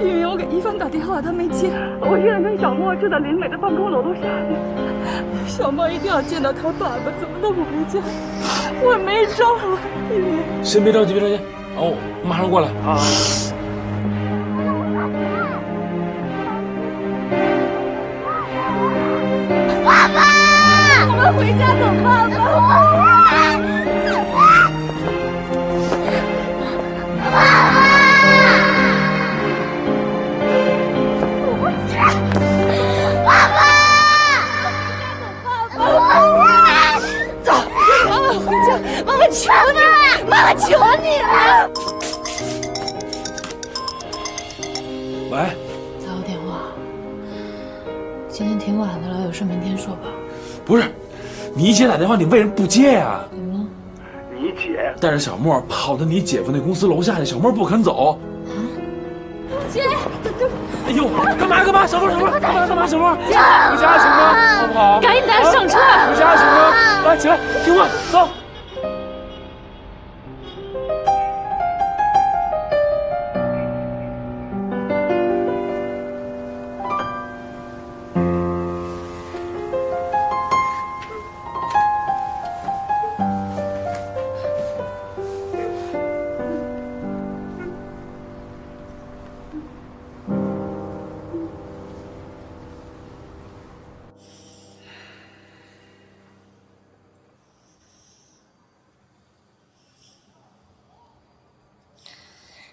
因为我给一帆打电话，他没接。我现在跟小莫正在林美的办公楼下呢。小莫一定要见到他爸爸，怎么都不回家。我没招了，因为……先别着急，别着急，哦，我马上过来啊。爸爸，我们回家等爸爸。爸爸。妈妈求你，妈妈求你了！喂，打我电话。今天挺晚的了，有事明天说吧。不是，你姐打电话，你为什么不接呀？怎么了？你姐带着小莫跑到你姐夫那公司楼下去，小莫不肯走。啊？姐，哎呦，干嘛？小莫，干嘛？小莫，回家行吗？好不好？赶紧带他上车。回家行吗？来，起来，听话，走。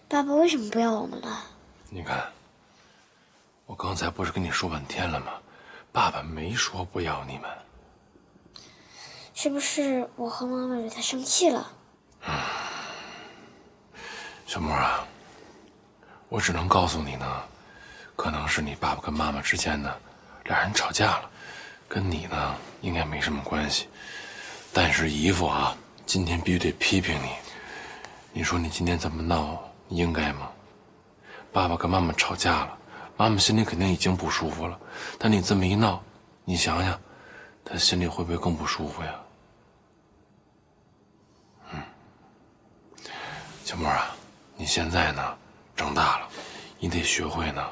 爸爸为什么不要我们了？你看，我刚才不是跟你说半天了吗？爸爸没说不要你们。是不是我和妈妈惹他生气了？小莫啊，我只能告诉你呢，可能是你爸爸跟妈妈之间呢，俩人吵架了，跟你呢应该没什么关系。但是姨父啊，今天必须得批评你。你说你今天这么闹，你应该吗？爸爸跟妈妈吵架了，妈妈心里肯定已经不舒服了，但你这么一闹，你想想，她心里会不会更不舒服呀？小莫啊，你现在呢长大了，你得学会呢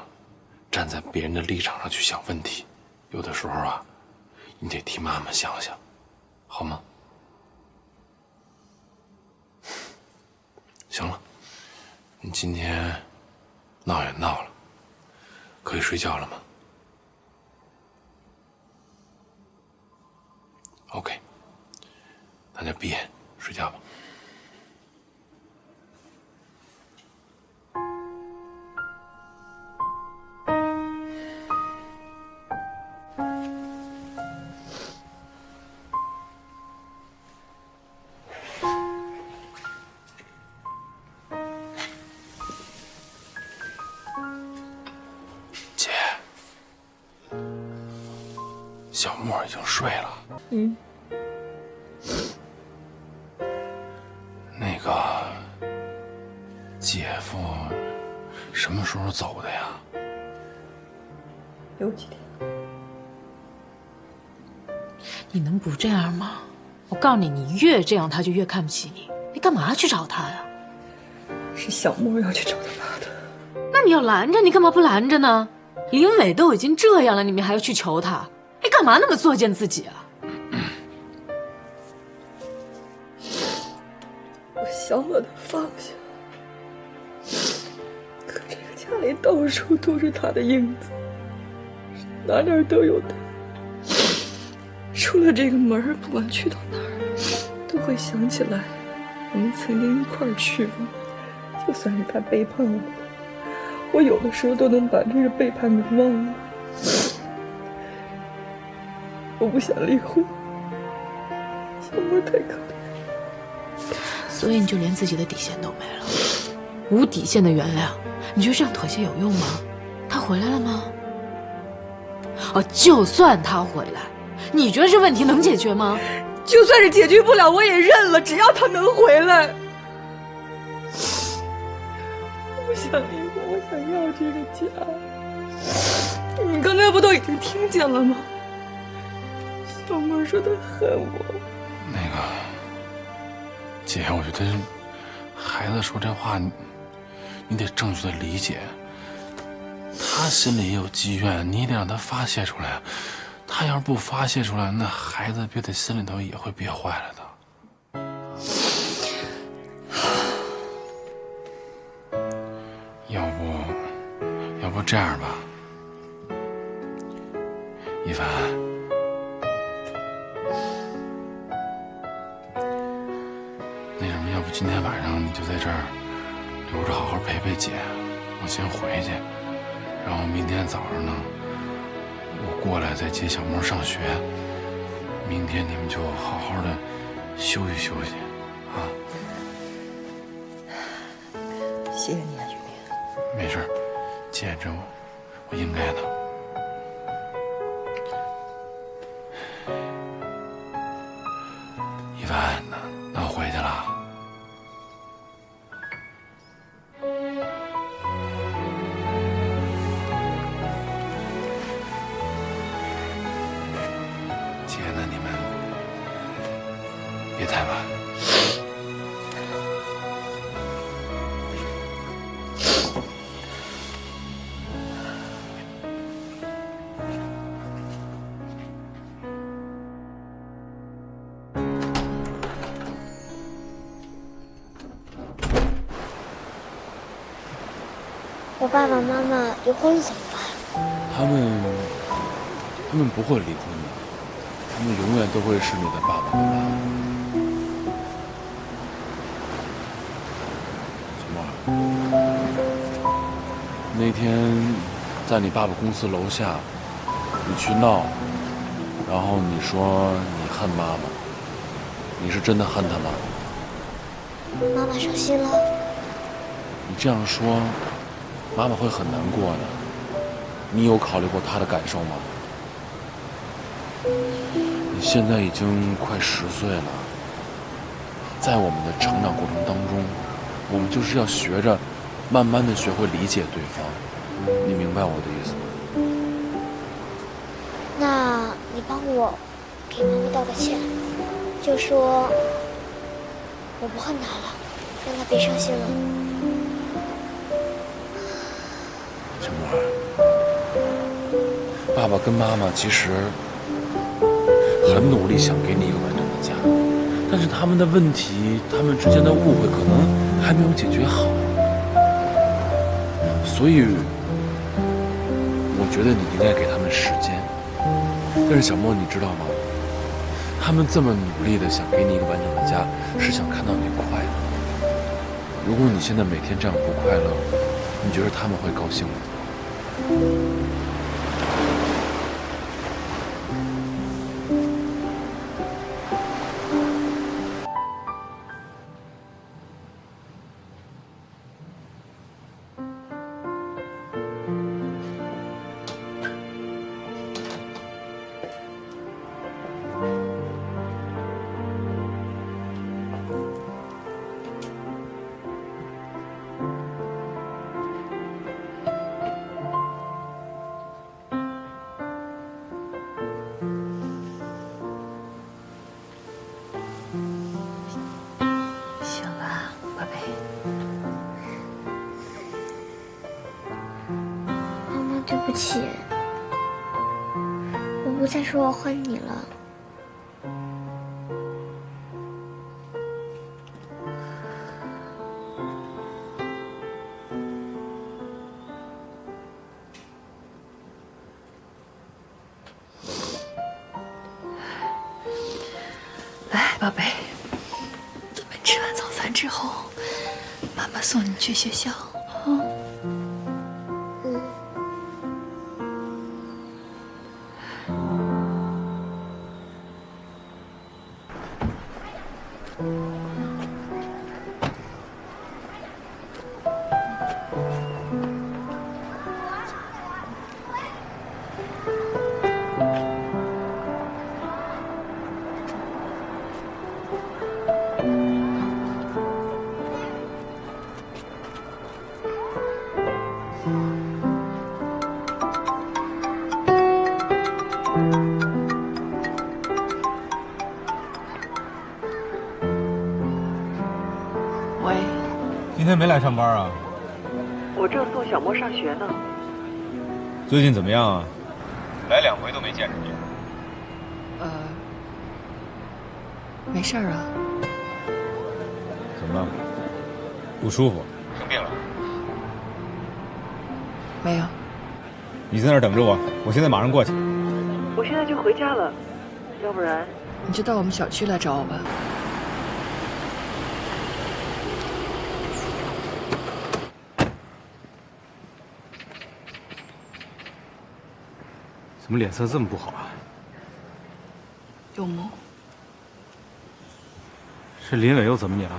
站在别人的立场上去想问题，有的时候啊，你得替妈妈想想，好吗？行了，你今天闹也闹了，可以睡觉了吗 ？OK， 大家闭眼睡觉吧。姐，小莫已经睡了。那个姐夫什么时候走的呀？有几天。你能不这样吗？我告诉你，你越这样，他就越看不起你。你干嘛去找他呀？是小莫要去找他爸的。那你要拦着，你干嘛不拦着呢？林伟都已经这样了，你们还要去求他？你干嘛那么作践自己啊？我想把他放下，可这个家里到处都是他的影子，哪哪都有他。出了这个门，不管去到哪儿，都会想起来我们曾经一块儿去过。就算是他背叛我有的时候都能把这个背叛给忘了。我不想离婚，小莫太可怜。所以你就连自己的底线都没了，无底线的原谅，你觉得这样妥协有用吗？他回来了吗？哦，就算他回来，你觉得这问题能解决吗？就算是解决不了，我也认了，只要他能回来。我不想离婚，我想要这个家。你刚才不都已经听见了吗？小莫说他恨我。那个姐，我觉得孩子说这话，你得正确的理解。他心里也有积怨，你得让他发泄出来。他要是不发泄出来，那孩子憋在心里头也会憋坏了的。要不这样吧，一凡，那什么，要不今天晚上你就在这儿留着，好好陪陪姐，我先回去，然后明天早上呢，我过来再接小莫上学。明天你们就好好的休息休息，啊。谢谢你啊，雨明。没事，姐，这我应该的。一凡，那我回去了。姐，那你们别太晚。我爸爸妈妈离婚了怎么办？他们不会离婚的，他们永远都会是你的爸爸和妈妈。小莫，那天在你爸爸公司楼下，你去闹，然后你说你恨妈妈，你是真的恨她吗？妈妈伤心了。你这样说，妈妈会很难过的。你有考虑过她的感受吗？你现在已经快10岁了，在我们的成长过程当中，我们就是要学着，慢慢的学会理解对方。你明白我的意思吗？那你帮我给妈妈道个歉，就说我不恨她了，让她别伤心了。小莫，爸爸跟妈妈其实很努力想给你一个完整的家，但是他们的问题，他们之间的误会可能还没有解决好，所以我觉得你应该给他们时间。但是小莫，你知道吗？他们这么努力的想给你一个完整的家，是想看到你快乐。如果你现在每天这样不快乐，你觉得他们会高兴吗？醒了，宝贝。妈妈，对不起，我不再说我恨你了。来，宝贝，咱们吃完早饭之后，妈妈送你去学校啊。今天没来上班啊？我正送小莫上学呢。最近怎么样啊？来2回都没见着你。没事儿啊。怎么了？不舒服？生病了？没有。你在那儿等着我，我现在马上过去。我现在就回家了，要不然你就到我们小区来找我吧。怎么脸色这么不好啊？有吗？是林伟又怎么你了？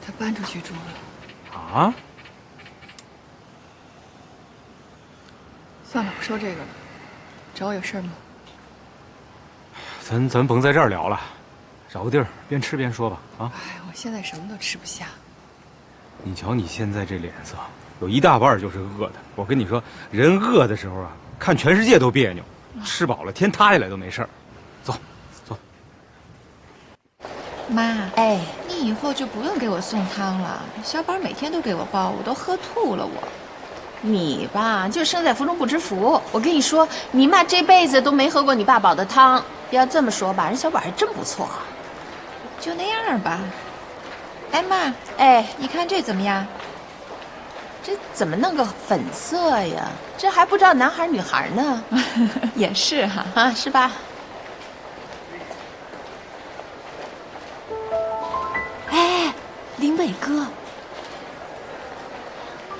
他搬出去住了。啊？算了，不说这个了。找我有事吗？咱甭在这儿聊了，找个地儿边吃边说吧。啊！哎，我现在什么都吃不下。你瞧你现在这脸色，有一大半就是饿的。我跟你说，人饿的时候啊，看全世界都别扭；吃饱了，天塌下来都没事儿。走，走。妈，哎，你以后就不用给我送汤了，小宝每天都给我煲，我都喝吐了我。你吧，就生在福中不知福。我跟你说，你妈这辈子都没喝过你爸煲的汤。要这么说吧，人小宝还真不错。就那样吧。哎妈，哎，你看这怎么样？这怎么弄个粉色呀？这还不知道男孩女孩呢。也是哈，啊，是吧？哎，林伟哥，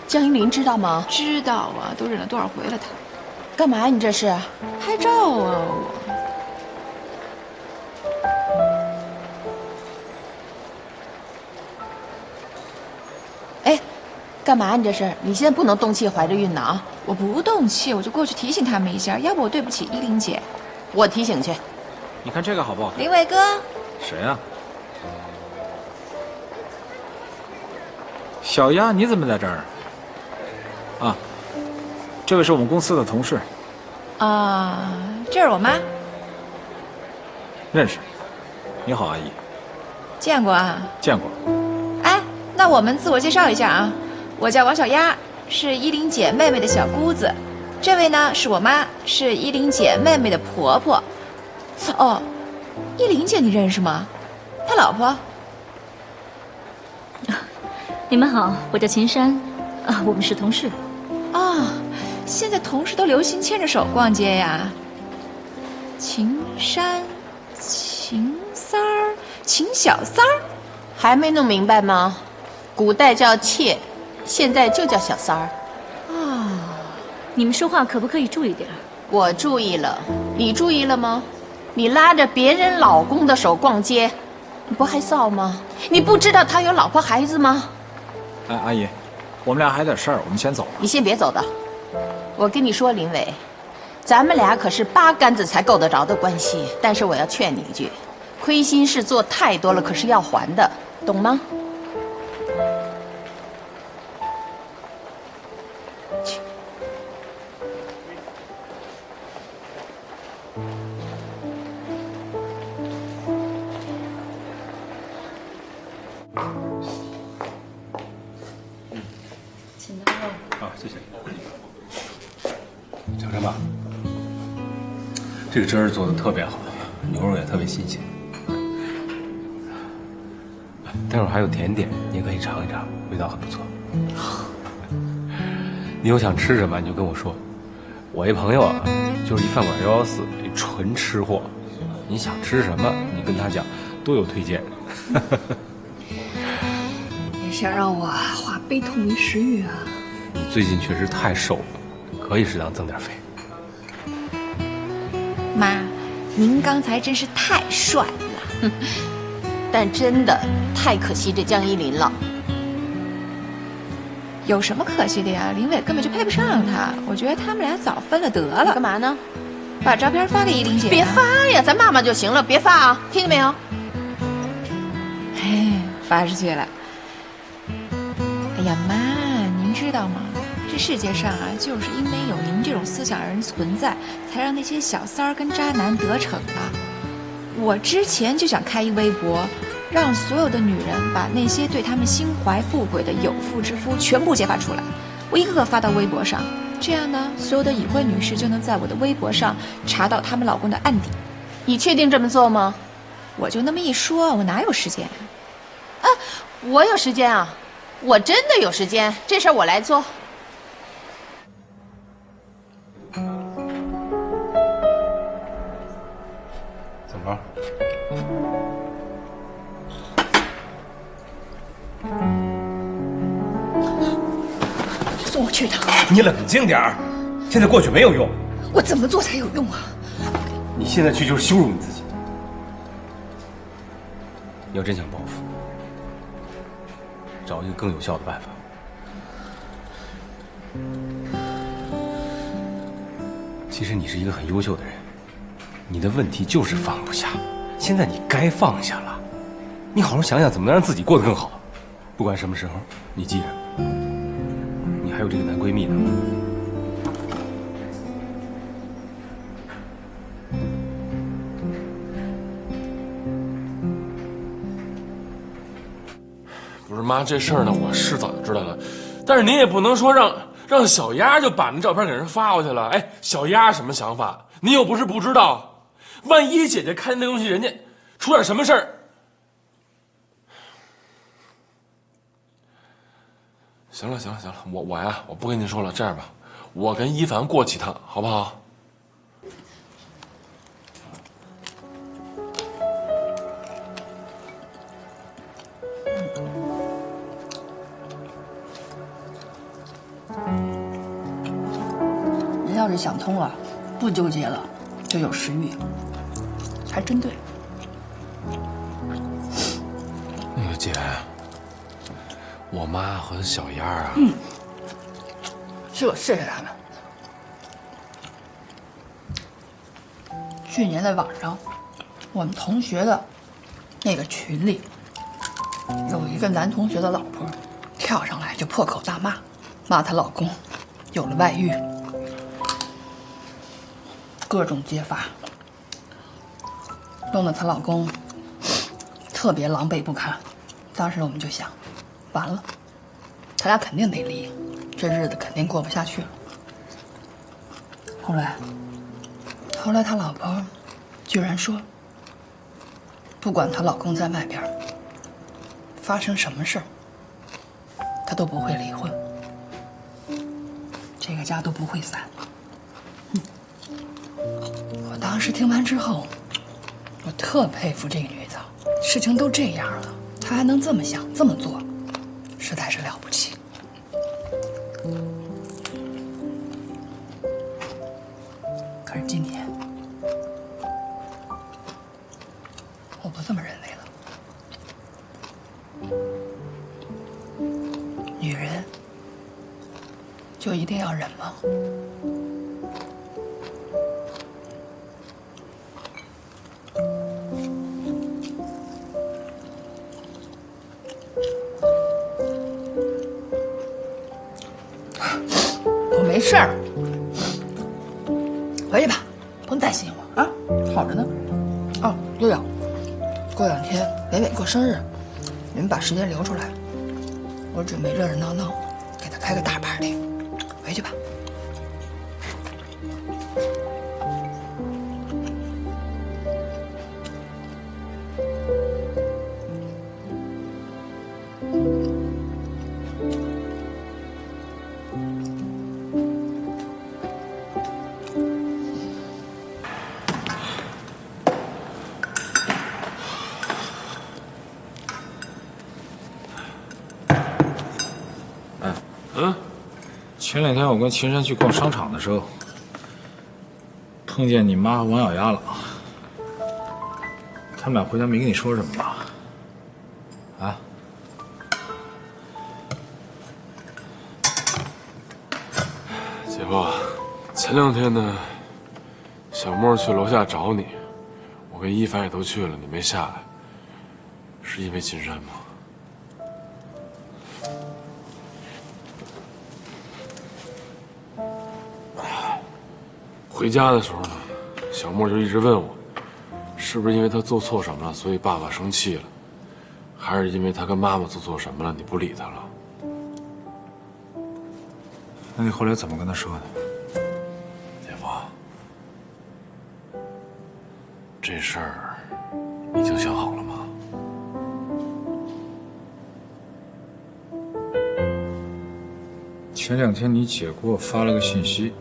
江一林知道吗？知道啊，都认了多少回了他。干嘛呀？你这是拍照啊我。哎，干嘛？你这是？你现在不能动气，怀着孕呢啊！我不动气，我就过去提醒他们一下，要不我对不起依林姐。我提醒去。你看这个好不好？林伟哥，谁啊？小丫，你怎么在这儿？啊，这位是我们公司的同事。啊，这是我妈。认识。你好，阿姨。见过啊？见过。哎，那我们自我介绍一下啊，我叫王小丫，是依林姐妹妹的小姑子。这位呢是我妈，是依林姐妹妹的婆婆。哦，依林姐你认识吗？她老婆。你们好，我叫秦珊，啊，我们是同事。啊，现在同事都流行牵着手逛街呀。秦珊、秦三儿、秦小三儿，还没弄明白吗？古代叫妾，现在就叫小三儿。啊，你们说话可不可以注意点？我注意了，你注意了吗？你拉着别人老公的手逛街，你不害臊吗？你不知道他有老婆孩子吗？哎，阿姨，我们俩还有点事儿，我们先走了。你先别走的，我跟你说，林伟，咱们俩可是八竿子才够得着的关系。但是我要劝你一句，亏心事做太多了，可是要还的，懂吗？啊，谢谢。小陈吧，这个汁儿做的特别好，牛肉也特别新鲜。待会儿还有甜点，你也可以尝一尝，味道很不错。你有想吃什么你就跟我说。我一朋友啊，就是一饭馆114，纯吃货。你想吃什么，你跟他讲，都有推荐。你想让我化悲痛为食欲啊？你最近确实太瘦了，可以适当增点肥。妈，您刚才真是太帅了。但真的太可惜这江依林了。有什么可惜的呀？林伟根本就配不上他，我觉得他们俩早分了得了。干嘛呢？把照片发给依林姐。别发呀，咱骂骂就行了，别发啊，听见没有？哎，发出去了。哎呀，妈，您知道吗？这世界上啊，就是因为有您这种思想人存在，才让那些小三儿跟渣男得逞啊。我之前就想开一微博，让所有的女人把那些对她们心怀不轨的有妇之夫全部揭发出来，我一个个发到微博上，这样呢，所有的已婚女士就能在我的微博上查到她们老公的案底。你确定这么做吗？我就那么一说，我哪有时间？啊，我有时间啊，我真的有时间，这事儿我来做。怎么了？送我去一趟。你冷静点儿，现在过去没有用。我怎么做才有用啊？你现在去就是羞辱你自己。你要真想报复，找一个更有效的办法。其实你是一个很优秀的人，你的问题就是放不下。现在你该放下了，你好好想想怎么能让自己过得更好。不管什么时候，你记着，你还有这个男闺蜜呢。不是妈，这事儿呢，我是早就知道了，但是您也不能说让小丫就把那照片给人发过去了。哎，小丫什么想法？您又不是不知道，万一姐姐看见那东西，人家出点什么事儿。行了，我不跟您说了，这样吧，我跟一凡过几趟，好不好？人要是想通了，不纠结了，就有食欲，还真对。那个姐，我妈和小丫啊，是我试试他们。去年在网上，我们同学的那个群里，有一个男同学的老婆跳上来就破口大骂，骂她老公有了外遇，各种揭发，弄得她老公特别狼狈不堪。当时我们就想，完了，他俩肯定得离，这日子肯定过不下去了。后来她老婆居然说，不管她老公在外边发生什么事儿，她都不会离婚，这个家都不会散。我当时听完之后，我特佩服这个女的，事情都这样了，她还能这么想这么做，实在是了不起。可是今天，我不这么认为了。女人就一定要忍吗？我没事儿，回去吧，不用担心我啊，好着呢。哦，对了，过2天伟伟过生日，你们把时间留出来，我准备热热闹闹给他开个大 party， 回去吧。前2天我跟秦山去逛商场的时候，碰见你妈和王小丫了。他们俩回家没跟你说什么吧？啊？姐夫，前2天呢，小莫去楼下找你，我跟一凡也都去了，你没下来，是因为秦山吗？回家的时候呢，小莫就一直问我，是不是因为他做错什么了，所以爸爸生气了。还是因为他跟妈妈做错什么了，你不理他了？那你后来怎么跟他说的？姐夫，这事儿已经想好了吗？前2天你姐给我发了个信息，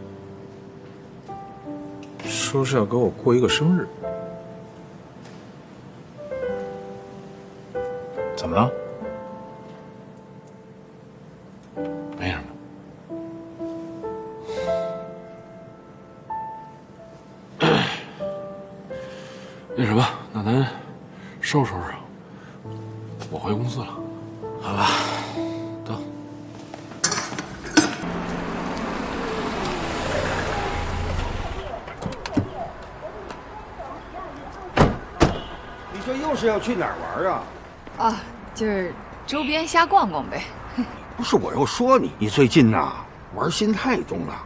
说是要给我过一个生日。怎么了？没什么。那什么，那咱收拾收拾，我回公司了。好吧，走。你这又是要去哪儿玩啊？啊，就是周边瞎逛逛呗。不是我又说你最近呐玩心太重了。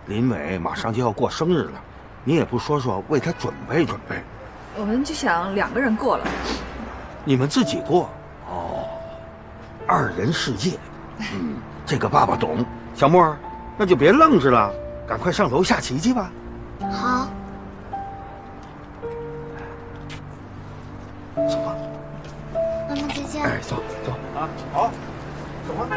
林伟马上就要过生日了，你也不说说为他准备准备。我们就想2个人过了。你们自己过？哦，2人世界。这个爸爸懂。小莫，那就别愣着了，赶快上楼下棋去吧。好。走吧。妈妈再见。哎，走走啊，好，走吧。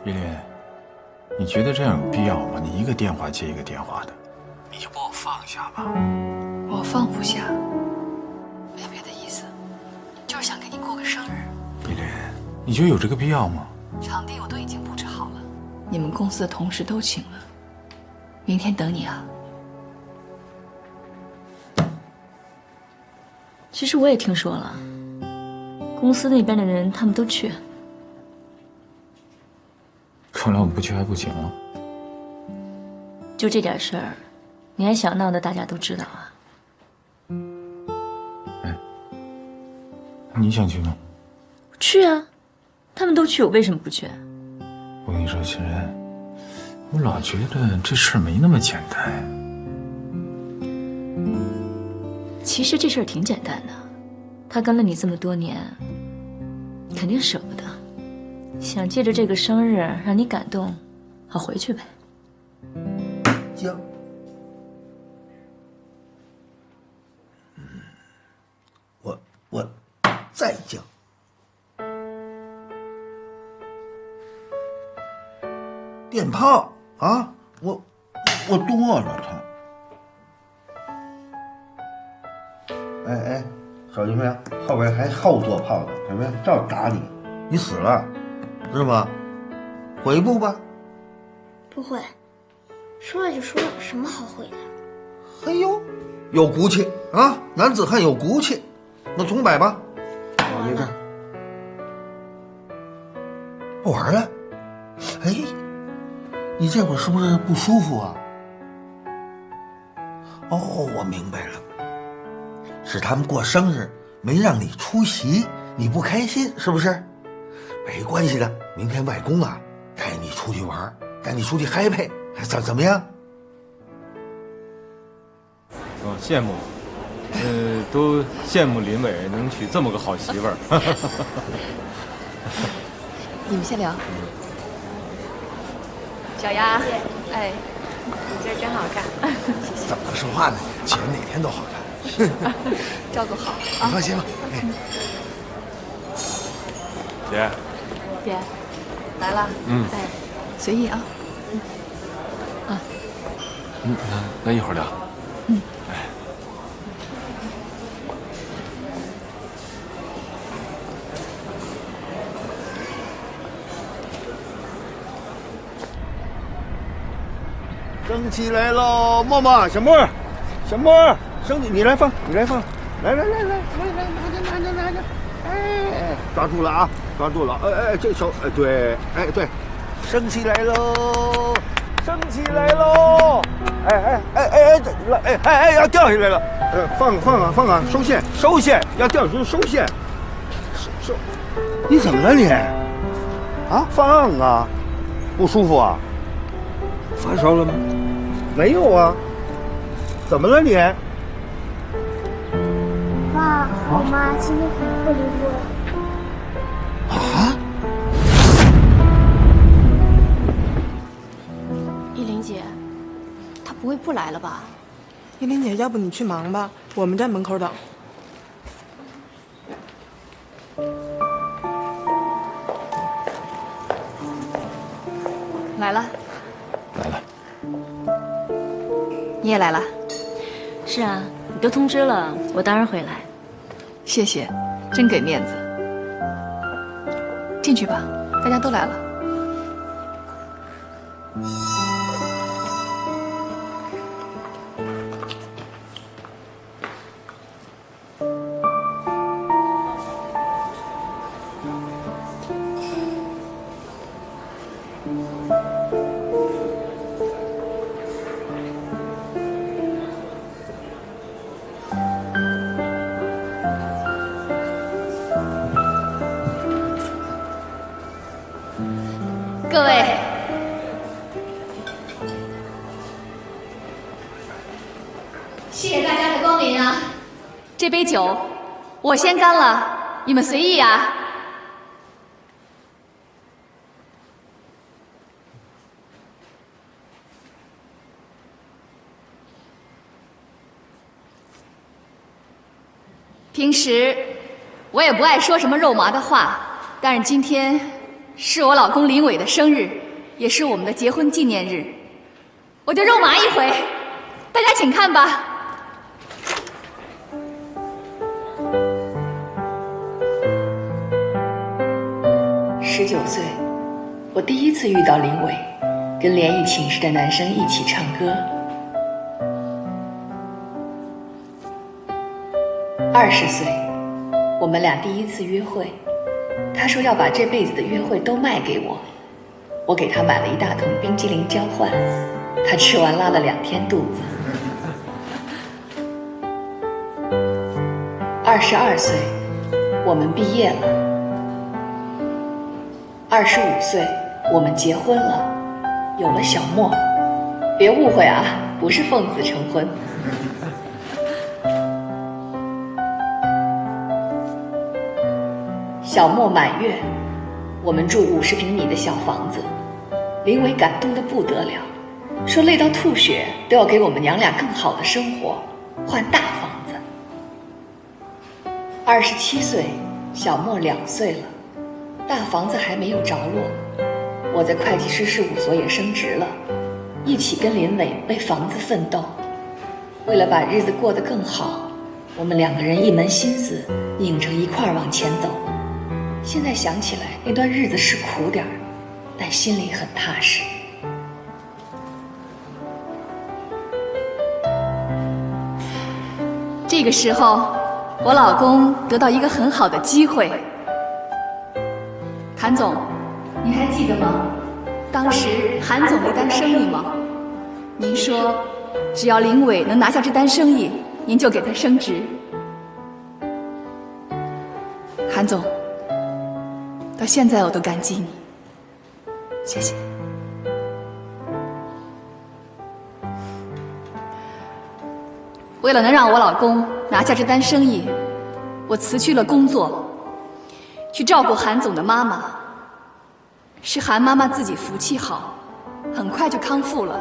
依林，你觉得这样有必要吗？你一个电话接一个电话的，你就把我放下吧。我放不下，没别的意思，就是想给你过个生日。依林，你觉得有这个必要吗？场地我都已经布置好了，你们公司的同事都请了，明天等你啊。其实我也听说了，公司那边的人他们都去。看来我们不去还不行了。就这点事儿，你还想闹得大家都知道啊？哎，你想去吗？去啊，他们都去，我为什么不去？我跟你说，秦然，我老觉得这事儿没那么简单。其实这事儿挺简单的，他跟了你这么多年，肯定舍不得，想借着这个生日让你感动，好回去呗。行。我再讲。电炮啊，我剁了他。哎，小姐妹，后边还后座炮呢，小妹照打你，你死了，知道吗？悔不吧？不会，说了就说了，什么好悔的？嘿呦，有骨气啊！男子汉有骨气。那重摆吧。往那边。不玩了？哎，你这会儿是不是不舒服啊？哦，我明白了，是他们过生日没让你出席，你不开心是不是？没关系的，明天外公啊带你出去玩，带你出去嗨配，怎么样？哦，羡慕。都羡慕林伟能娶这么个好媳妇儿。你们先聊。小丫，哎，你今儿真好看。谢谢。怎么说话呢？姐哪天都好看。照顾好啊。你放心吧。姐。姐，来了。哎，随意啊。那一会儿聊。升旗来喽，默默，小莫，小莫，升旗，你来放，来，拿着，哎，抓住了啊，抓住了，哎，这手，哎，对，哎对，升旗来喽，哎，要掉下来了，放啊，收线，要掉下去收线，收，你怎么了你？啊，放啊，不舒服啊？发烧了吗？没有啊，怎么了你？爸，我妈今天可能会离婚。啊？依琳姐，她不会不来了吧？依琳姐，要不你去忙吧，我们在门口等。来了，来了。你也来了。是啊，你都通知了，我当然会来。谢谢，真给面子。进去吧，大家都来了。各位，谢谢大家的光临啊！这杯酒我先干了，你们随意啊。平时我也不爱说什么肉麻的话，但是今天是我老公林伟的生日，也是我们的结婚纪念日，我就肉麻一回，大家请看吧。19岁，我第一次遇到林伟，跟联谊寝室的男生一起唱歌。20岁，我们俩第一次约会。他说要把这辈子的约会都卖给我，我给他买了一大桶冰激凌交换，他吃完拉了2天肚子。22岁，我们毕业了。25岁，我们结婚了，有了小莫。别误会啊，不是奉子成婚。小莫满月，我们住50平米的小房子，林伟感动得不得了，说累到吐血都要给我们娘俩更好的生活，换大房子。27岁，小莫2岁了，大房子还没有着落，我在会计师事务所也升职了，一起跟林伟为房子奋斗。为了把日子过得更好，我们2个人一门心思拧着一块儿往前走。现在想起来，那段日子是苦点儿，但心里很踏实。这个时候，我老公得到一个很好的机会。韩总，您还记得吗？当时韩总那单生意吗？您说，只要林伟能拿下这单生意，您就给他升职。韩总。到现在我都感激你，谢谢。为了能让我老公拿下这单生意，我辞去了工作，去照顾韩总的妈妈。是韩妈妈自己福气好，很快就康复了。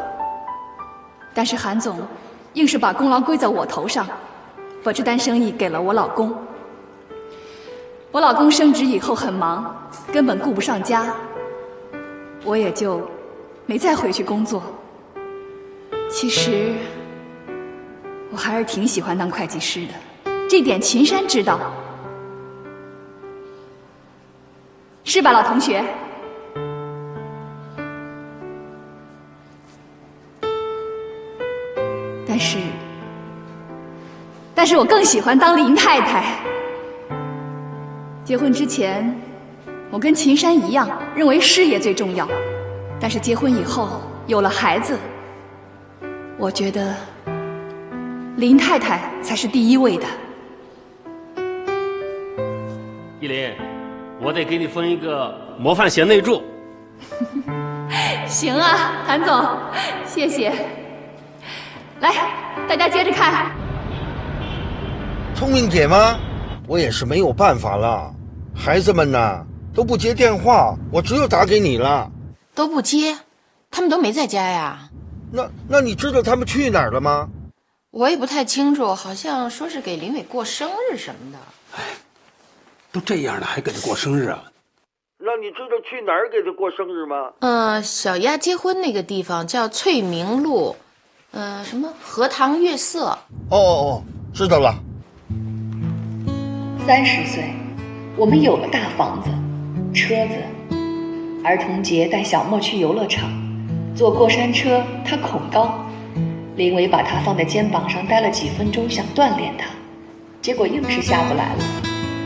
但是韩总硬是把功劳归在我头上，把这单生意给了我老公。我老公升职以后很忙，根本顾不上家，我也就没再回去工作。其实我还是挺喜欢当会计师的，这点秦山知道，是吧，老同学？但是我更喜欢当林太太。结婚之前，我跟秦山一样，认为事业最重要。但是结婚以后，有了孩子，我觉得林太太才是第一位的。依林，我得给你分一个模范贤内助。行啊，谭总，谢谢。来，大家接着看。聪明姐吗？我也是没有办法了，孩子们呢都不接电话，我只有打给你了。都不接，他们都没在家呀。那你知道他们去哪儿了吗？我也不太清楚，好像说是给林伟过生日什么的。哎，都这样了还给他过生日啊？那你知道去哪儿给他过生日吗？小丫结婚那个地方叫翠明路，什么荷塘月色。哦，知道了。30岁，我们有了大房子、车子。儿童节带小莫去游乐场，坐过山车，他恐高。林伟把他放在肩膀上待了几分钟，想锻炼他，结果硬是下不来了，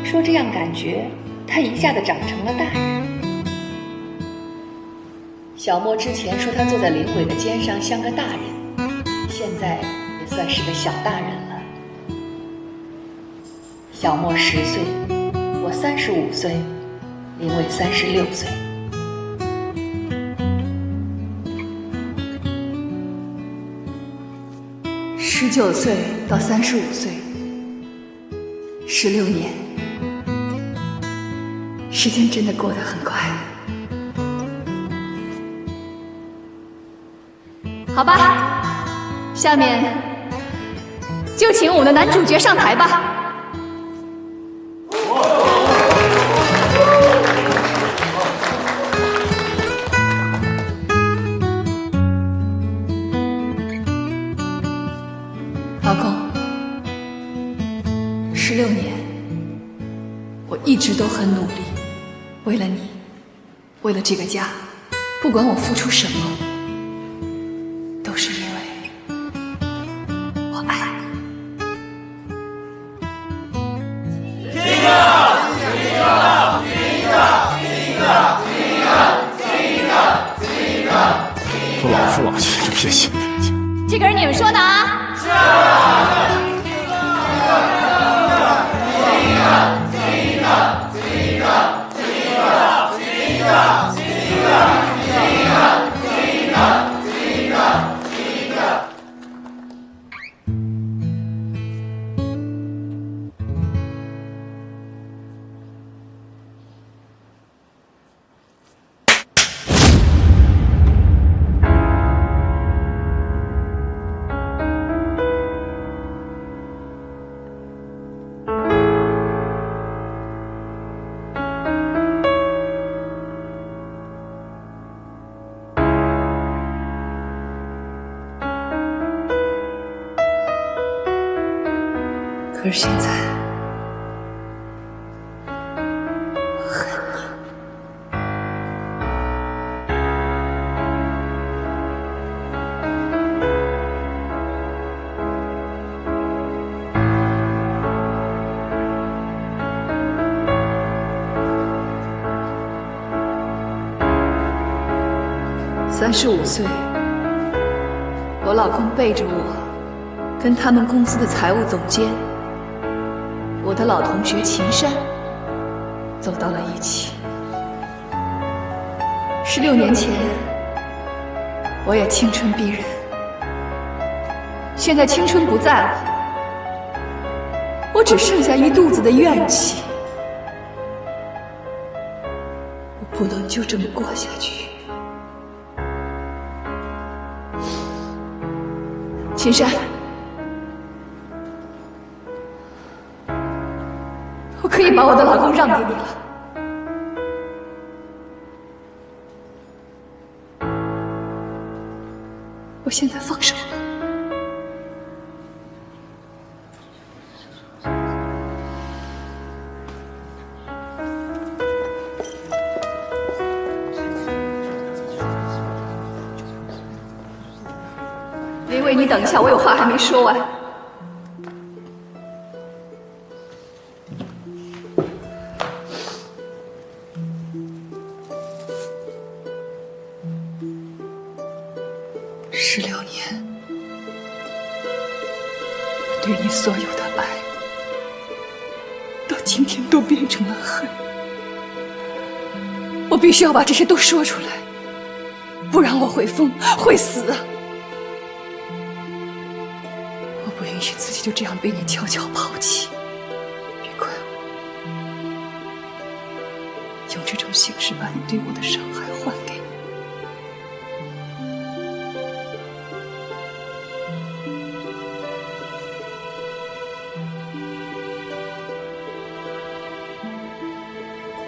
说这样感觉他一下子长成了大人。小莫之前说他坐在林伟的肩上像个大人，现在也算是个小大人了。小莫10岁，我35岁，林伟36岁。19岁到35岁，16年，时间真的过得很快。好吧，下面就请我们的男主角上台吧。老公，16年，我一直都很努力，为了你，为了这个家，不管我付出什么，都是因为我爱你。都老夫老妻，别信。这个是你们说的啊？可是现在，我恨你。35岁，我老公背着我，跟他们公司的财务总监。我的老同学秦山走到了一起。16年前，我也青春逼人，现在青春不在了，我只剩下一肚子的怨气。我不能就这么过下去。秦山，我可以把我的老公让给你了。我现在放手了。林伟，你等一下，我有话还没说完。16年，我对你所有的爱，到今天都变成了恨。我必须要把这些都说出来，不然我会疯，会死。许自己就这样被你悄悄抛弃。别怪我，用这种形式把你对我的伤害还给你。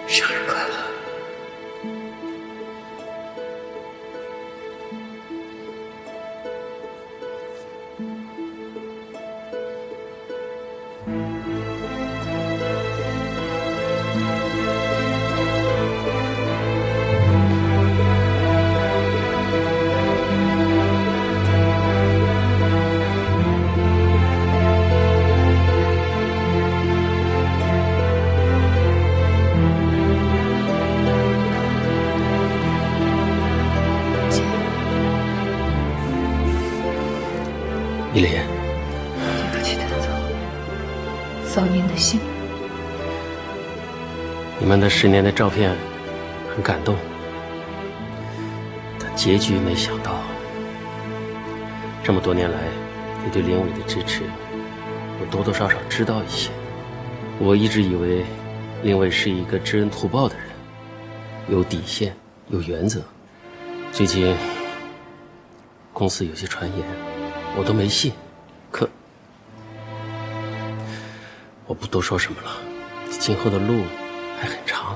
生日快乐！依林，对不起，德总，扫您的兴。你们的10年的照片很感动，但结局没想到。这么多年来，你对林伟的支持，我多多少少知道一些。我一直以为林伟是一个知恩图报的人，有底线，有原则。最近公司有些传言，我都没信，可我不多说什么了，今后的路还很长。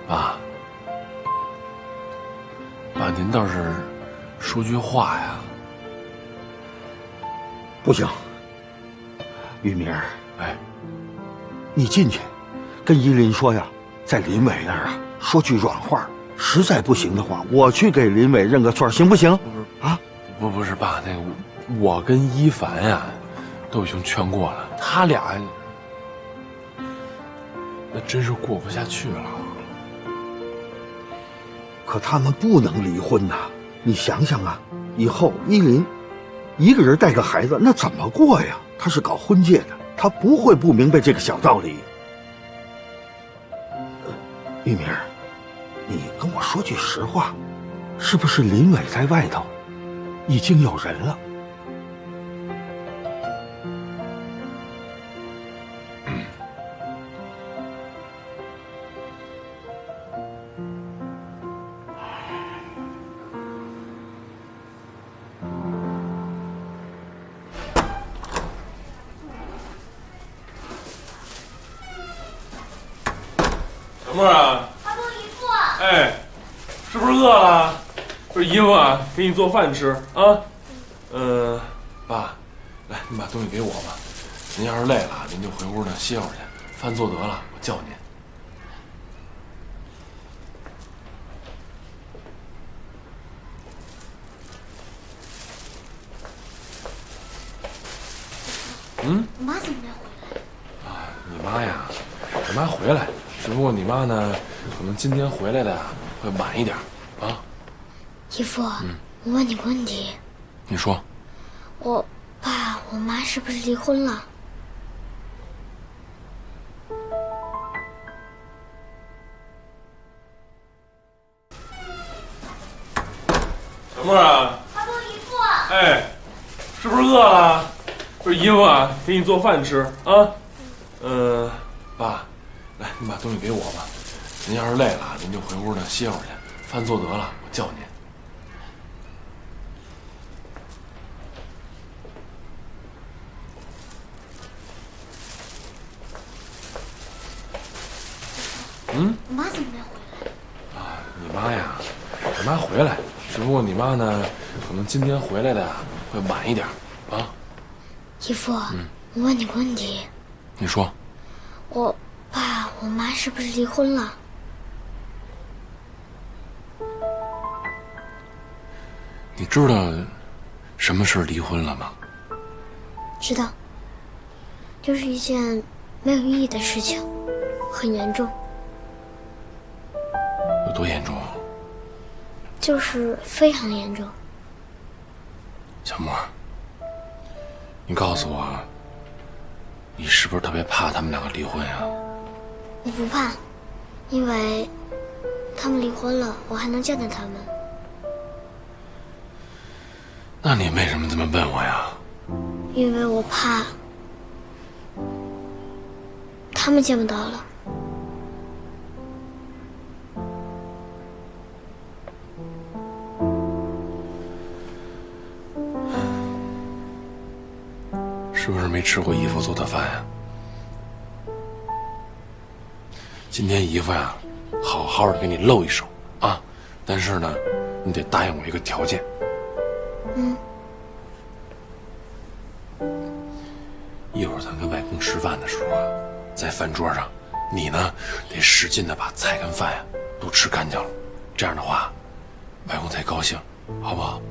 爸，您倒是说句话呀！不行，玉明，哎，你进去，跟依林说呀，在林伟那儿啊说句软话，实在不行的话，我去给林伟认个错，行不行？啊？不是爸，那我跟一凡呀，都已经劝过了，他俩那真是过不下去了。可他们不能离婚呐！你想想啊，以后依林一个人带个孩子，那怎么过呀？他是搞婚介的，他不会不明白这个小道理。玉明，你跟我说句实话，是不是林伟在外头已经有人了？小沫啊，阿公姨父，哎，是不是饿了？不是姨夫啊，给你做饭吃啊。爸，来，您把东西给我吧。您要是累了，您就回屋呢歇会儿去。饭做得了，我叫您。我妈怎么没回来？啊，你妈呀，我妈回来，只不过你妈呢，可能今天回来的呀会晚一点啊。姨父，我问你个问题。你说。我爸我妈是不是离婚了？小沫啊，阿公姨父，哎，是不是饿了？不是姨夫啊，给你做饭吃啊。爸，来，您把东西给我吧。您要是累了，您就回屋呢歇会儿去。饭做得了，我叫您。我妈怎么没回来？啊，你妈呀，我妈回来，只不过你妈呢，可能今天回来的呀会晚一点啊。姨父，我问你个问题。你说。我爸我妈是不是离婚了？你知道什么是离婚了吗？知道，就是一件没有意义的事情，很严重。有多严重？就是非常严重。小莫，你告诉我，你是不是特别怕他们两个离婚呀？我不怕，因为他们离婚了，我还能见到他们。那你为什么这么问我呀？因为我怕他们见不到了。是不是没吃过姨夫做的饭呀？今天姨夫呀，好好的给你露一手啊！但是呢，你得答应我一个条件。一会儿咱跟外公吃饭的时候啊，在饭桌上，你呢得使劲的把菜跟饭呀都吃干净了，这样的话，外公才高兴，好不好？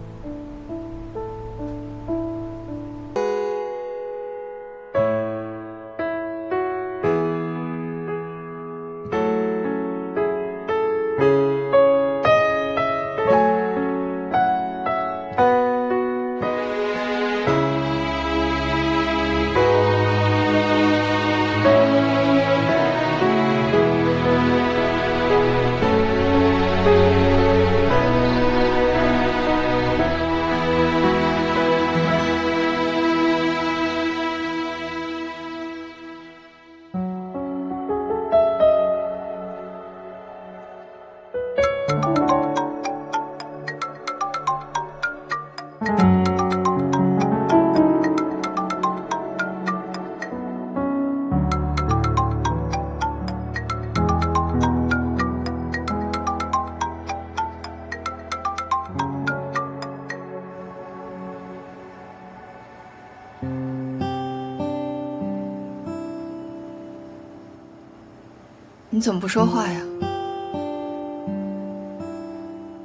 你怎么不说话呀？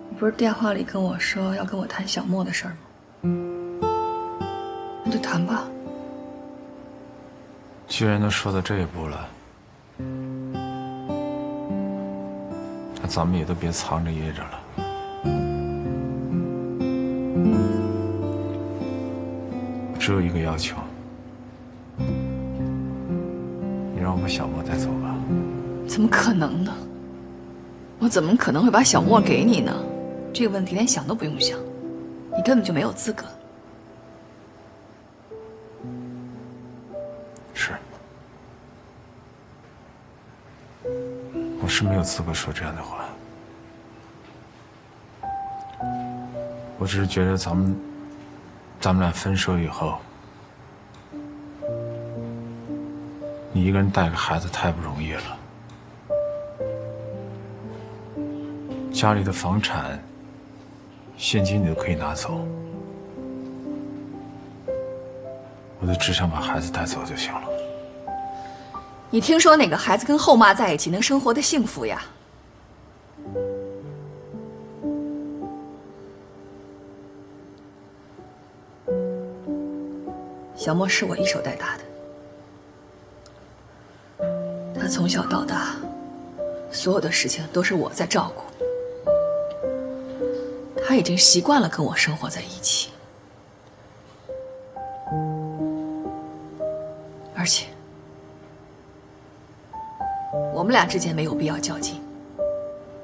你不是电话里跟我说要跟我谈小莫的事儿吗？那就谈吧。既然都说到这一步了，那咱们也都别藏着掖着了。我只有一个要求，你让我把小莫带走吧。怎么可能呢？我怎么可能会把小莫给你呢？这个问题连想都不用想，你根本就没有资格。是，我是没有资格说这样的话。我只是觉得咱们俩分手以后，你一个人带个孩子太不容易了。家里的房产、现金你都可以拿走，我就只想把孩子带走就行了。你听说哪个孩子跟后妈在一起能生活的幸福呀？小莫是我一手带大的，他从小到大，所有的事情都是我在照顾。他已经习惯了跟我生活在一起，而且我们俩之间没有必要较劲，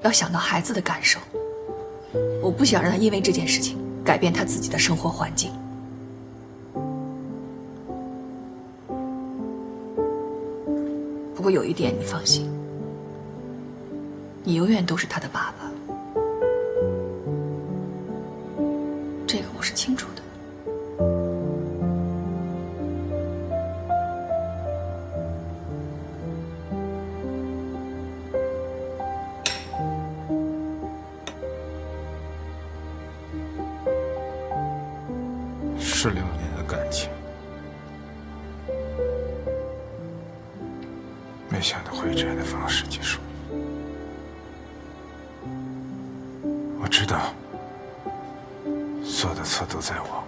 要想到孩子的感受。我不想让他因为这件事情改变他自己的生活环境。不过有一点你放心，你永远都是他的爸爸。这个我是清楚的。是6年的感情，没想的会以这样的方式结束。我知道，所有的错都在我，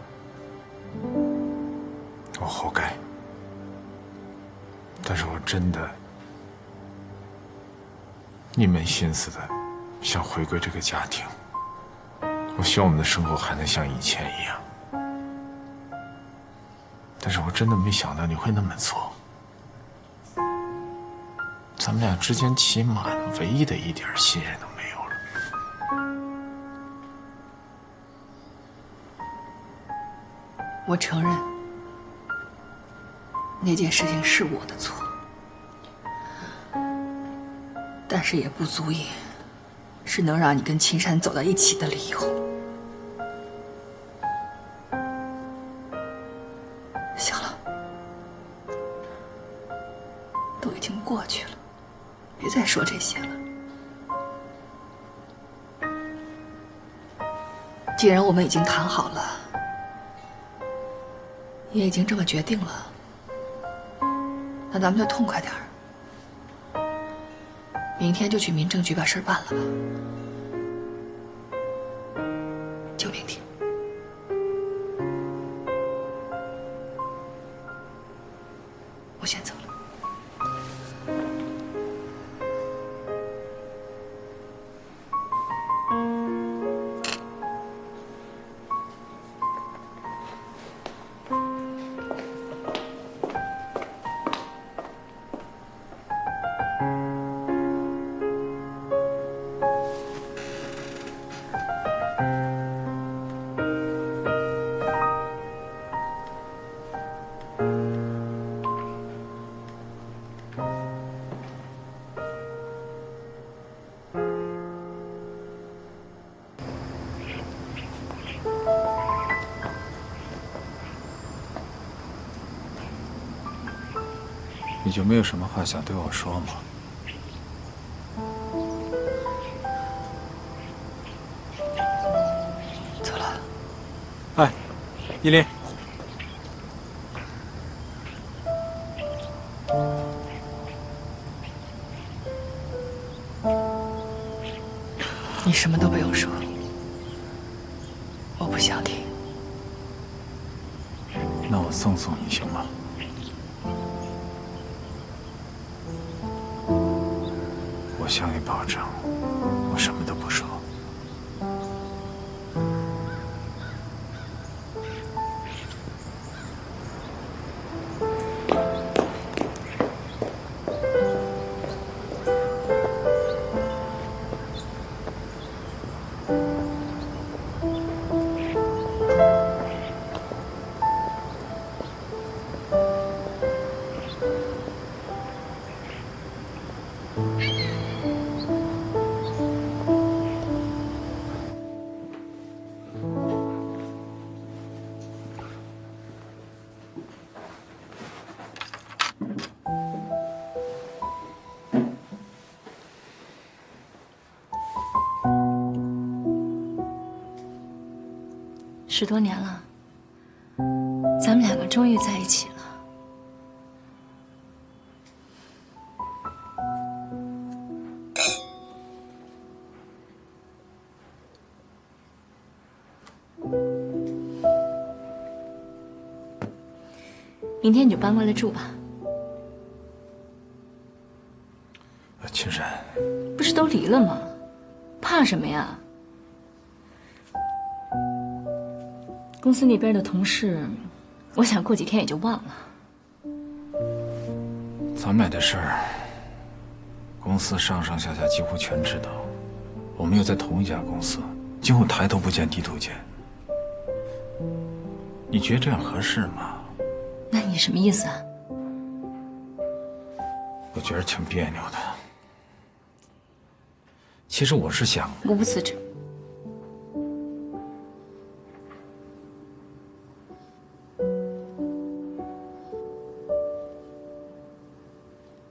我活该。但是我真的一门心思的想回归这个家庭。我希望我们的生活还能像以前一样。但是我真的没想到你会那么做。咱们俩之间起码的唯一的一点信任都没有了。我承认，那件事情是我的错，但是也不足以是能让你跟秦山走到一起的理由。行了，都已经过去了，别再说这些了。既然我们已经谈好了，也已经这么决定了，那咱们就痛快点儿，明天就去民政局把事儿办了吧。就明天。我先走了。你就没有什么话想对我说吗？走了。哎，依林，你什么都不用说，我不想听。那我送送你行吗？我向你保证，我什么都不说。10多年了，咱们两个终于在一起了。明天你就搬过来住吧。秦山，不是都离了吗？怕什么呀？公司那边的同事，我想过几天也就忘了。咱们俩的事儿，公司上上下下几乎全知道。我们又在同一家公司，今后抬头不见低头见。你觉得这样合适吗？那你什么意思啊？我觉得挺别扭的。其实我是想，我不辞职。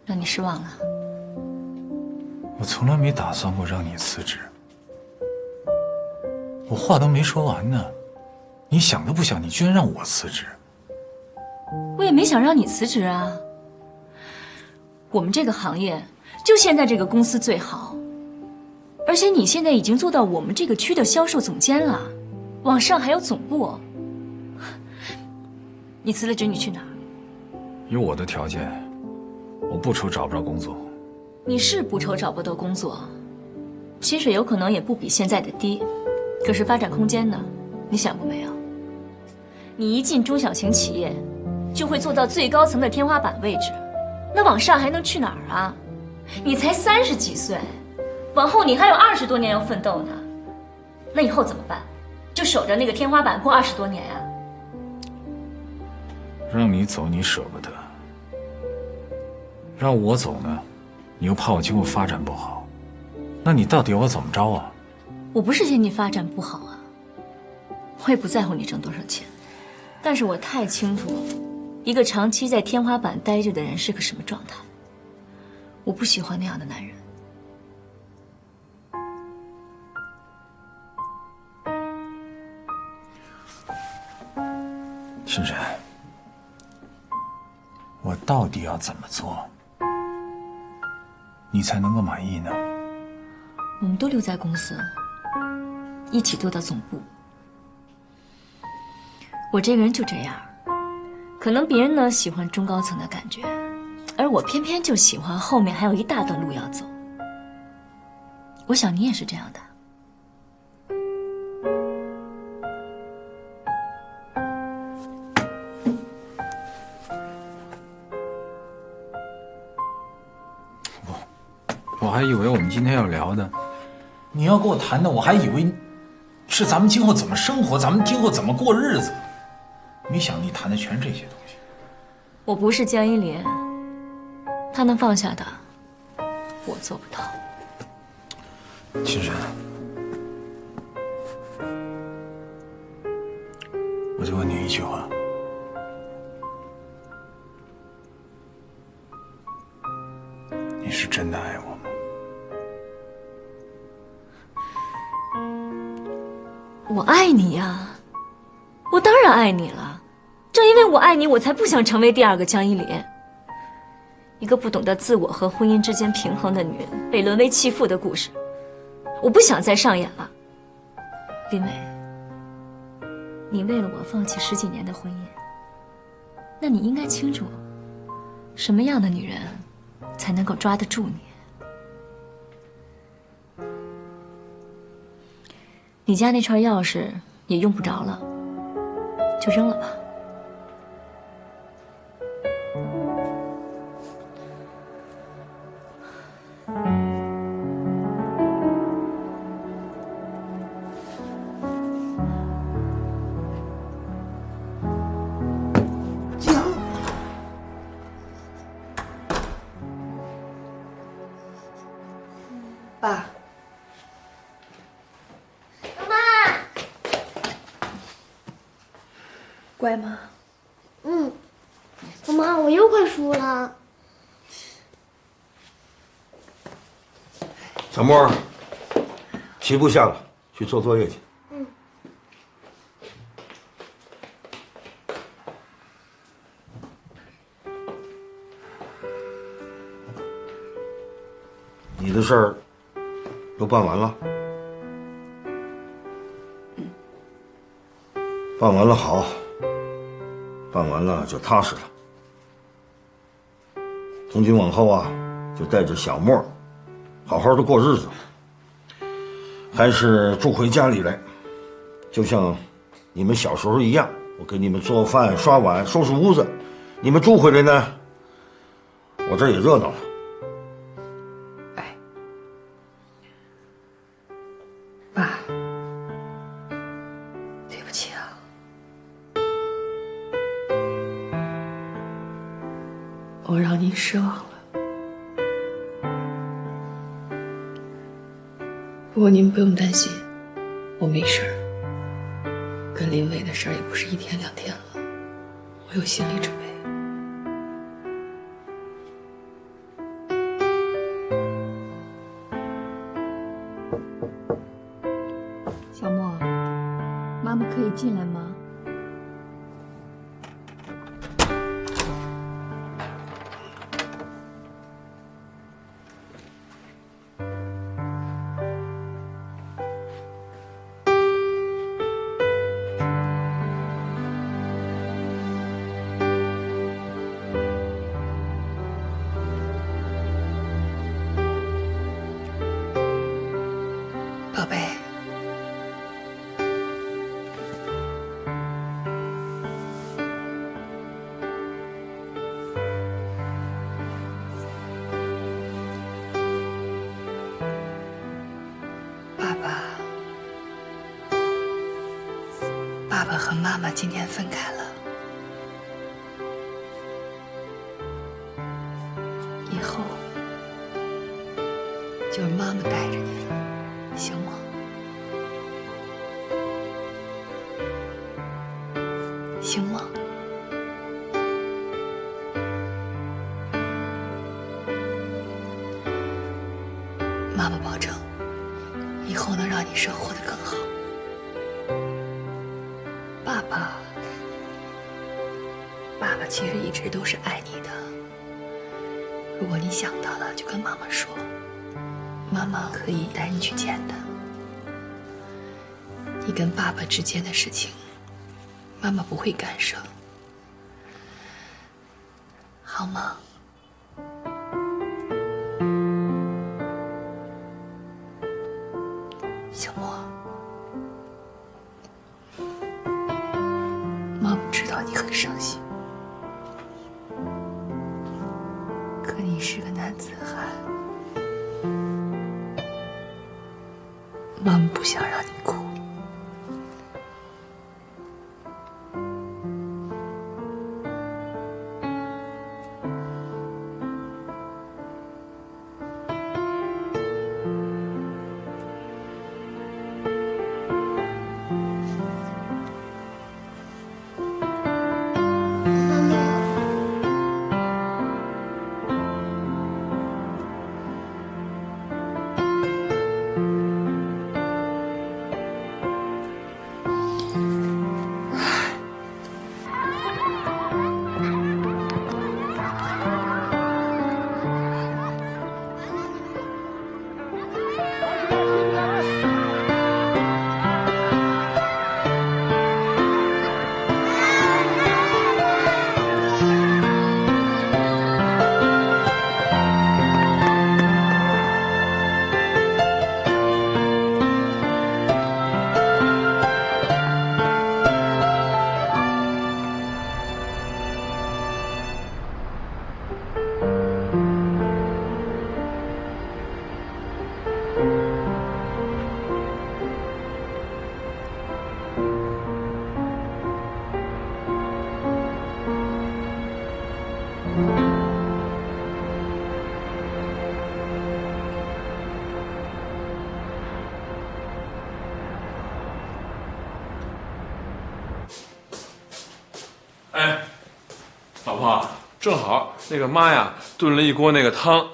让你失望了。我从来没打算过让你辞职。我话都没说完呢，你想都不想，你居然让我辞职。我也没想让你辞职啊。我们这个行业就现在这个公司最好，而且你现在已经做到我们这个区的销售总监了，往上还有总部。你辞了职你去哪儿？有我的条件，我不愁找不着工作。你是不愁找不到工作，薪水有可能也不比现在的低，可是发展空间呢？你想过没有？你一进中小型企业，就会做到最高层的天花板位置，那往上还能去哪儿啊？你才30几岁，往后你还有20多年要奋斗呢。那以后怎么办？就守着那个天花板过20多年呀？让你走你舍不得，让我走呢，你又怕我今后发展不好，那你到底要我怎么着啊？我不是嫌你发展不好啊，我也不在乎你挣多少钱，但是我太清楚一个长期在天花板待着的人是个什么状态。我不喜欢那样的男人。深深，我到底要怎么做，你才能够满意呢？我们都留在公司，一起做到总部。我这个人就这样，可能别人呢喜欢中高层的感觉，而我偏偏就喜欢后面还有一大段路要走。我想你也是这样的。我还以为我们今天要聊的，你要跟我谈的，我还以为是咱们今后怎么生活，咱们今后怎么过日子，没想你谈的全是这些东西。我不是江一林，他能放下的，我做不到。青山，我就问你一句话，你是真的爱我吗？我爱你呀，我当然爱你了。正因为我爱你，我才不想成为第二个江一林。一个不懂得自我和婚姻之间平衡的女人，被沦为弃妇的故事，我不想再上演了。林伟，你为了我放弃10几年的婚姻，那你应该清楚，什么样的女人才能够抓得住你。你家那串钥匙也用不着了，就扔了吧。爸。乖吗？妈妈，我又快输了。小莫，棋不下了，去做作业去。你的事儿都办完了？办完了好，办完了就踏实了。从今往后啊，就带着小莫，好好的过日子。还是住回家里来，就像你们小时候一样，我给你们做饭、刷碗、收拾屋子。你们住回来呢，我这儿也热闹了。爸，对不起啊。我让你失望了。不过您不用担心，我没事儿。跟林伟的事儿也不是1天2天了，我有心理准备。小莫，妈妈可以进来吗？爸爸和妈妈今天分开了，以后就是妈妈带着你了，行吗？行吗？妈妈保证，以后能让你生活得更好。爸爸其实一直都是爱你的。如果你想到了，就跟妈妈说，妈妈可以带你去见他。你跟爸爸之间的事情，妈妈不会干涉，好吗？小莫，妈妈知道你很伤心，可你是个男子汉，妈妈不想让你哭。哎，老婆，正好那个妈呀炖了一锅那个汤，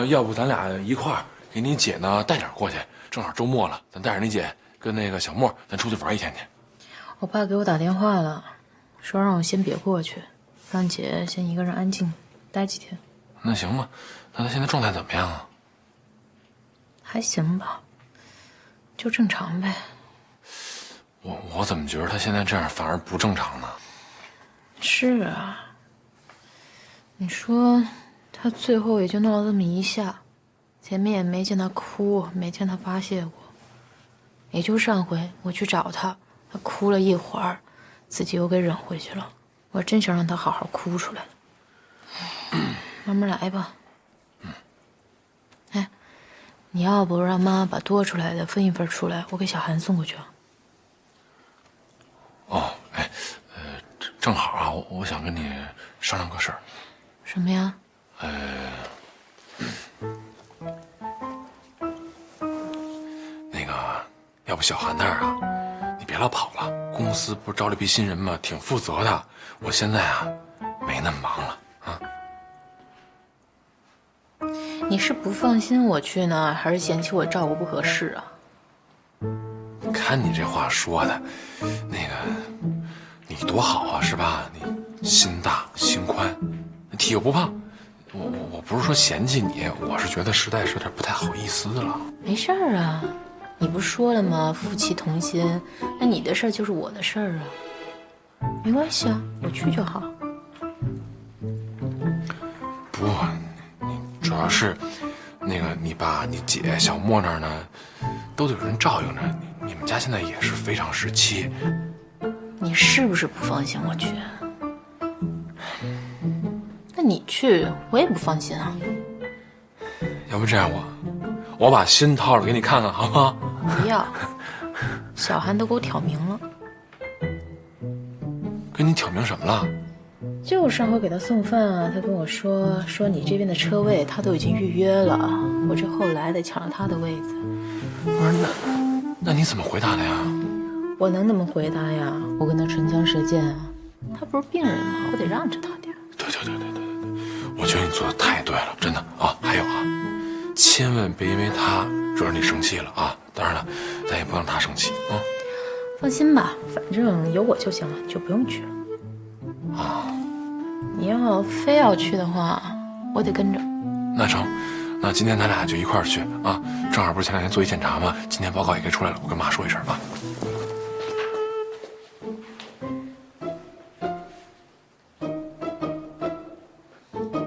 要不咱俩一块儿给你姐呢带点过去，正好周末了，咱带着你姐跟那个小莫，咱出去玩一天去。我爸给我打电话了，说让我先别过去，让姐先一个人安静待几天。那行吧，那他现在状态怎么样啊？还行吧，就正常呗。我怎么觉得他现在这样反而不正常呢？是啊，你说他最后也就闹了这么一下，前面也没见他哭，没见他发泄过，也就上回我去找他，他哭了一会儿，自己又给忍回去了。我真想让他好好哭出来。慢慢来吧。哎，你要不让妈把多出来的分一份出来，我给小韩送过去啊。哦，哎，正好啊，我想跟你商量个事儿。什么呀？那个，要不小韩那儿啊，你别老跑了。公司不是招了一批新人吗？挺负责的。我现在啊，没那么忙了啊。你是不放心我去呢，还是嫌弃我照顾不合适啊？看你这话说的，那个你多好啊，是吧？你心大心宽，体又不胖。我不是说嫌弃你，我是觉得实在是有点不太好意思了。没事儿啊，你不说了吗？夫妻同心，那你的事儿就是我的事儿啊，没关系啊，我去就好。不，你主要是那个你爸、你姐、小莫那儿呢，都得有人照应着。你们家现在也是非常时期。你是不是不放心我去？那你去，我也不放心啊。要不这样，我把心掏出给你看看，好吗？不要，小韩都给我挑明了。跟你挑明什么了？就上回给他送饭啊，他跟我说你这边的车位他都已经预约了，我这后来得抢了他的位子。不是那你怎么回答的呀？我能怎么回答呀？我跟他唇枪舌剑啊，他不是病人吗？我得让着他点。对，我觉得你做的太对了，真的啊。还有啊，千万别因为他惹你生气了啊。当然了，咱也不让他生气啊。放心吧，反正有我就行了，你就不用去了。啊，你要非要去的话，我得跟着。那成，那今天咱俩就一块儿去啊。正好不是前2天做一检查吗？今天报告也该出来了，我跟妈说一声啊。